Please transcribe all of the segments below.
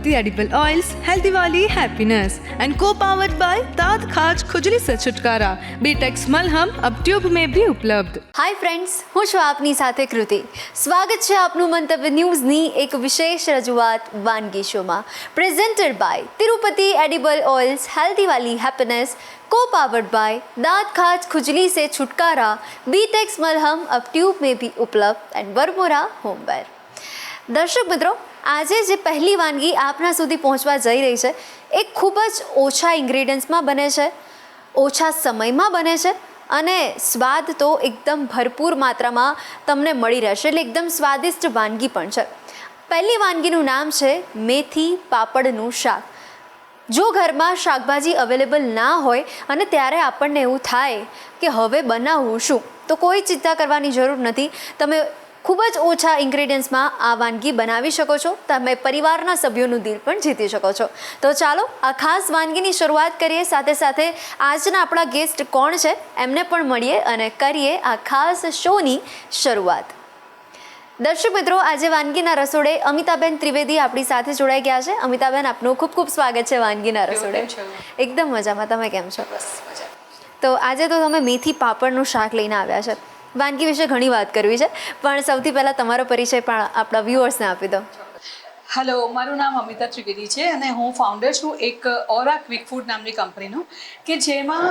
Tirupati edible oils healthy वाली happiness and को powered by दांत खाज खुजली से छुटकारा बीटेक्स मलहम अब ट्यूब में भी उपलब्ध। હાય ફ્રેન્ડ્સ, હું છું આપની સાથે કૃતિ. સ્વાગત છે આપનું મંતવ્ય ન્યૂઝની એક વિશેષ રજૂઆત વાનગી શોમાં, presented by Tirupati edible oils healthy વાલી હેપીનેસ, को पावर्ड बाय दांत खाज खुजली से छुटकारा बीटेक्स मलहम अब ट्यूब में भी उपलब्ध एंड वर्मोरा होमवेयर. દર્શક મિત્રો, આજે જે પહેલી વાનગી આપના સુધી પહોંચવા જઈ રહી છે એ ખૂબ જ ઓછા ઇન્ગ્રીડિયન્ટ્સમાં બને છે, ઓછા સમયમાં બને છે અને સ્વાદ તો એકદમ ભરપૂર માત્રામાં તમને મળી રહેશે, એટલે એકદમ સ્વાદિષ્ટ વાનગી પણ છે. પહેલી વાનગીનું નામ છે મેથી પાપડનું શાક. જો ઘરમાં શાકભાજી અવેલેબલ ના હોય અને ત્યારે આપણને એવું થાય કે હવે બનાવવું શું, તો કોઈ ચિંતા કરવાની જરૂર નથી. તમે ખૂબ જ ઓછા ઇન્ગ્રીડિયન્ટ્સમાં આ વાનગી બનાવી શકો છો. તમે પરિવારના સભ્યોનું દિલ પણ જીતી શકો છો. તો ચાલો આ ખાસ વાનગીની શરૂઆત કરીએ. સાથે સાથે આજના આપણા ગેસ્ટ કોણ છે એમને પણ મળીએ અને કરીએ આ ખાસ શોની શરૂઆત. દર્શક મિત્રો, આજે વાનગીના રસોડે અમિતાબેન ત્રિવેદી આપણી સાથે જોડાઈ ગયા છે. અમિતાબેન, આપનું ખૂબ ખૂબ સ્વાગત છે વાનગીના રસોડે. એકદમ મજામાં, તમે કેમ છો? તો આજે તો તમે મેથી પાપડનું શાક લઈને આવ્યા છે. વાનગી વિશે ઘણી વાત કરવી છે, પણ સૌથી પહેલાં તમારો પરિચય પણ આપણા વ્યુઅર્સને આપી દો. હેલો, મારું નામ અમિતા ત્રિવેદી છે અને હું ફાઉન્ડર છું એક ઓરા ક્વિક ફૂડ નામની કંપનીનું, કે જેમાં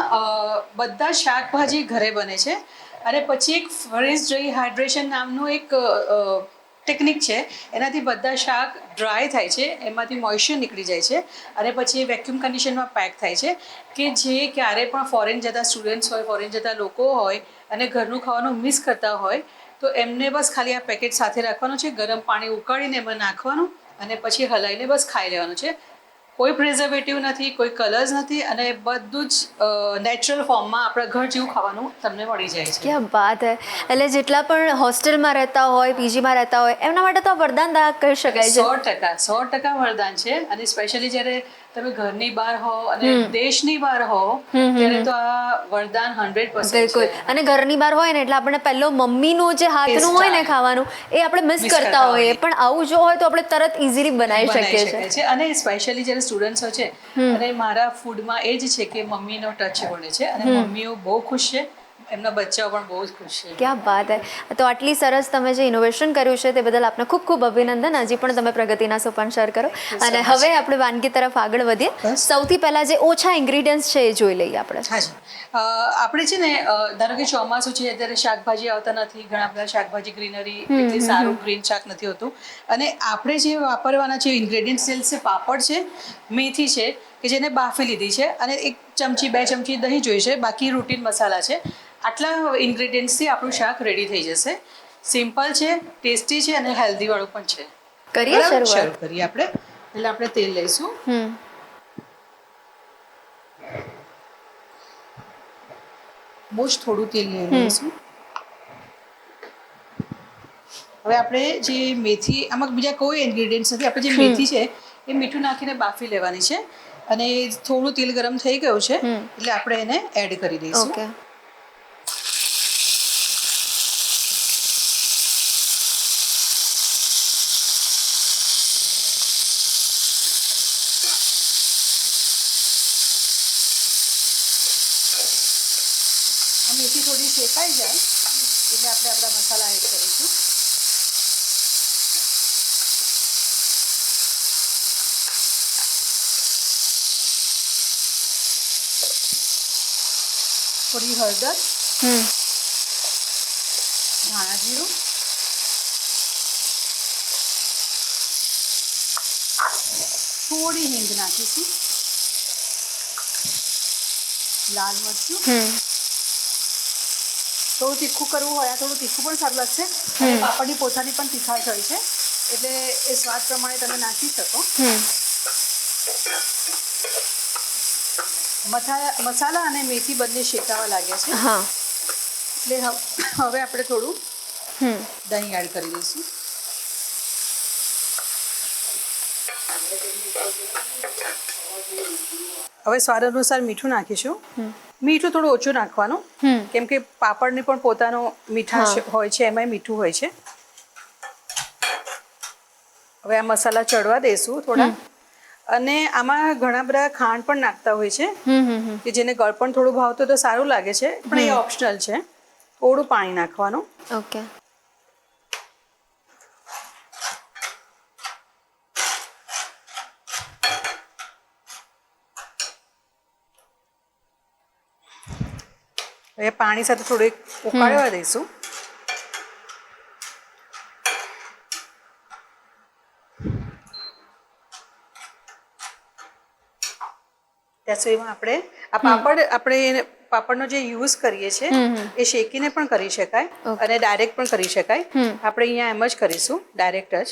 બધા શાકભાજી ઘરે બને છે. અને પછી એક ફ્રીઝ હાઇડ્રેશન નામનું એક ટેકનિક છે, એનાથી બધા શાક ડ્રાય થાય છે, એમાંથી મોઇશ્ચર નીકળી જાય છે અને પછી વેક્યુમ કન્ડિશનમાં પેક થાય છે, કે જે ક્યારે પણ ફોરેન જતા સ્ટુડન્ટ્સ હોય, ફોરેન જતા લોકો હોય અને ઘરનું ખાવાનું મિસ કરતા હોય તો એમને બસ ખાલી આ પેકેટ સાથે રાખવાનું છે, ગરમ પાણી ઉકાળીને એમાં નાખવાનું અને પછી હલાવીને બસ ખાઈ લેવાનું છે. કોઈ પ્રિઝર્વેટિવ નથી, કોઈ કલર્સ નથી અને બધું જ નેચરલ ફોર્મમાં આપણા ઘર જેવું ખાવાનું તમને મળી જાય છે. ક્યાં વાત હે! એટલે જેટલા પણ હોસ્ટેલમાં રહેતા હોય, પીજીમાં રહેતા હોય, એમના માટે તો વરદાનદાયક કહી શકાય છે. 100% વરદાન છે. અને સ્પેશિયલી જ્યારે તમે ઘરની બહાર હો અને દેશની બહાર હો ત્યારે તો આ વરદાન 100% બિલકુલ. અને ઘરની બહાર હોય ને એટલે આપણે પહેલો મમ્મીનું જે હાથનું હોય ને ખાવાનું એ આપણે મિસ કરતા હોઈએ, પણ આવું જો હોય તો આપણે તરત ઇઝીલી બનાવી શકીએ છીએ. અને સ્પેશિયલી જ્યારે સ્ટુડન્ટ્સો છે અને મારા ફૂડમાં એ જ છે કે મમ્મીનો ટચ પડે છે અને મમ્મીઓ બહુ ખુશ છે, એમના બચ્ચાઓ પણ બહુ જ ખુશ છે. ક્યાં વાત હે! તો આટલી સરસ તમે જે ઇનોવેશન કર્યું છે તે બદલ આપને ખૂબ ખૂબ અભિનંદન. હજી પણ તમે પ્રગતિના સોપાન શેર કરો અને હવે આપણે વાનગી તરફ આગળ વધીએ. સૌથી પહેલાં જે ઓછા ઇન્ગ્રીડિયન્ટ્સ છે એ જોઈ લઈએ આપણે. હાજી, આપણે છે ને ધારો કે ચોમાસું છે ત્યારે શાકભાજી આવતા નથી, ઘણા બધા શાકભાજી ગ્રીનરી એટલી સારું ગ્રીન શાક નથી હોતું અને આપણે જે વાપરવાના છે ઇન્ગ્રેડિયન્ટ્સ છે, પાપડ છે, મેથી છે કે જેને બાફી લીધી છે અને 1 ચમચી 2 ચમચી દહીં જોઈ છે, બાકી રૂટીન મસાલા છે. આટલા ઇન્ગ્રેડિયન્ટ્સથી આપણું શાક રેડી થઈ જશે. સિમ્પલ છે, ટેસ્ટી છે અને હેલ્ધીવાળું પણ છે. કરીએ શરૂ કરીએ આપણે. એટલે આપણે તેલ લઈશું. બહુ જ થોડું તેલ લઈશું. હવે આપણે જે મેથી, આમાં બીજા કોઈ ઇન્ગ્રેડિયન્ટ્સ નથી, આપણે જે મેથી છે એ મીઠું નાખીને બાફી લેવાની છે અને થોડું તેલ ગરમ થઈ ગયું છે એટલે આપણે એને એડ કરી દઈશું. મેથી થોડી શેકાઈ જાય એટલે આપણે આપણા મસાલા એડ કરીશું. થોડી હળદર, ધાણા જીરું, થોડી હિંગ નાખીશું, લાલ મરચું. થોડું તીખું કરવું હોય, આ થોડું તીખું પણ સારું લાગશે અને પાપડની પોતાની પણ તીખાશ હોય છે એટલે એ સ્વાદ પ્રમાણે તમે નાખી શકો. મસાલા અને મેથી બંને શેકાવા લાગ્યા છે એટલે હવે આપણે થોડું દહીં એડ કરી દઈશું. હવે સ્વાદ અનુસાર મીઠું નાખીશું. મીઠું થોડું ઓછું નાખવાનું, કેમ કે પાપડની પણ પોતાનો મીઠાશ હોય છે, એમાંય મીઠું હોય છે. હવે આ મસાલા ચડવા દઈશું થોડા અને આમાં ઘણા બધા ખાંડ પણ નાખતા હોય છે કે જેને ગળપણ થોડું ભાવતું તો સારું લાગે છે, પણ એ ઓપ્શનલ છે. થોડું પાણી નાખવાનું. ઓકે. હવે પાણી સાથે થોડું ઉકાળવા દઈશું. ત્યાં સુધીમાં આપણે આ પાપડનો જે યુઝ કરીએ છીએ એ શેકીને પણ કરી શકાય અને ડાયરેક્ટ પણ કરી શકાય. આપણે અહીંયા એમ જ કરીશું, ડાયરેક્ટ જ.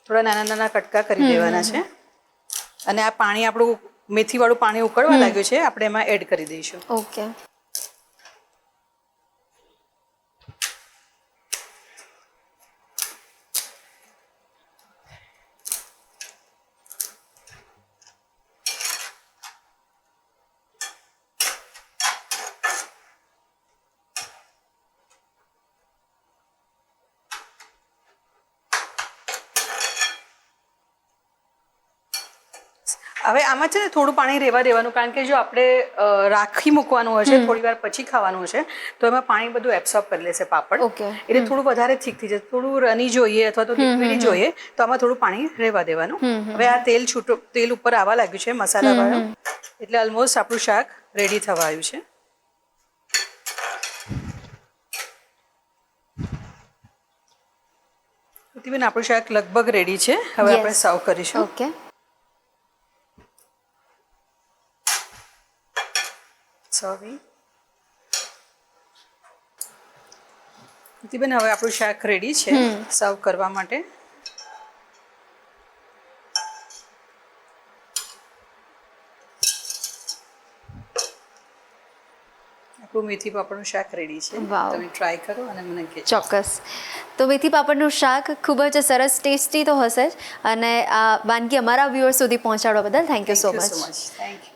થોડા નાના નાના કટકા કરી દેવાના છે અને આ પાણી આપણું મેથીવાળું પાણી ઉકળવા લાગ્યું છે, આપણે એમાં એડ કરી દઈશું. ઓકે. હવે આમાં છે ને થોડું પાણી રહેવા દેવાનું, કારણ કે જો આપણે રાખી મૂકવાનું હશે, થોડી વાર પછી ખાવાનું હશે તો એમાં પાણી બધું એબ્સોર્બ કરી લેશે પાપડ. એટલે થોડું વધારે થીક થઈ જશે. થોડું રની જોઈએ અથવા તો લિક્વિડી જોઈએ તો આમાં થોડું પાણી રહેવા દેવાનું. હવે આ તેલ ઉપર આવવા લાગ્યું છે મસાલાવાળું, એટલે ઓલમોસ્ટ આપણું શાક રેડી થવા આવ્યું છે. આપણું શાક લગભગ રેડી છે. હવે આપણે સર્વ કરીશું. ઓકે. બેન હવે આપણું શાક રેડી છે સર્વ કરવા માટે. આપણું મેથી પાપડનું શાક રેડી છે. તમે ટ્રાય કરો અને મને કહેજો. ચોક્કસ. તો મેથી પાપડનું શાક ખૂબ જ સરસ ટેસ્ટી તો હશે જ, અને આ વાનગી અમારા વ્યુઅર્સ સુધી પહોંચાડવા બદલ thank you so much. Thank you.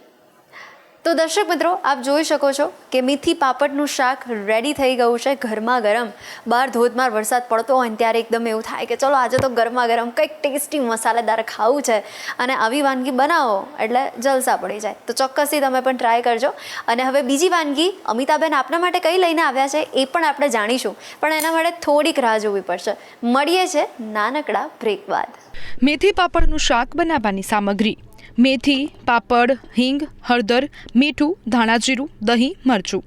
તો દર્શક મિત્રો, આપ જોઈ શકો છો કે મેથી પાપડનું શાક રેડી થઈ ગયું છે ગરમા ગરમ. બહાર ધોધમાર વરસાદ પડતો હોય ને ત્યારે એકદમ એવું થાય કે ચલો આજે તો ગરમા ગરમ કંઈક ટેસ્ટી મસાલેદાર ખાવું છે, અને આવી વાનગી બનાવો એટલે જલસા પડી જાય. તો ચોક્કસથી તમે પણ ટ્રાય કરજો. અને હવે બીજી વાનગી અમિતાબેન આપના માટે કઈ લઈને આવ્યા છે એ પણ આપણે જાણીશું, પણ એના માટે થોડીક રાહ જોવી પડશે. મળીએ છે નાનકડા બ્રેક બાદ. મેથી પાપડનું શાક બનાવવાની સામગ્રી: મેથી, પાપડ, હિંગ, હળદર, મીઠું, ધાણા જીરું, દહીં, મરચું.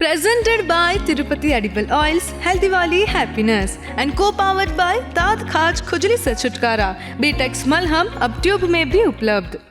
Presented by Tirupati Edible Oils, Healthy Wali Happiness, and co-powered by Tat Khaj Khujli se Chutkara. Betex Malham अब ट्यूब में भी उपलब्ध.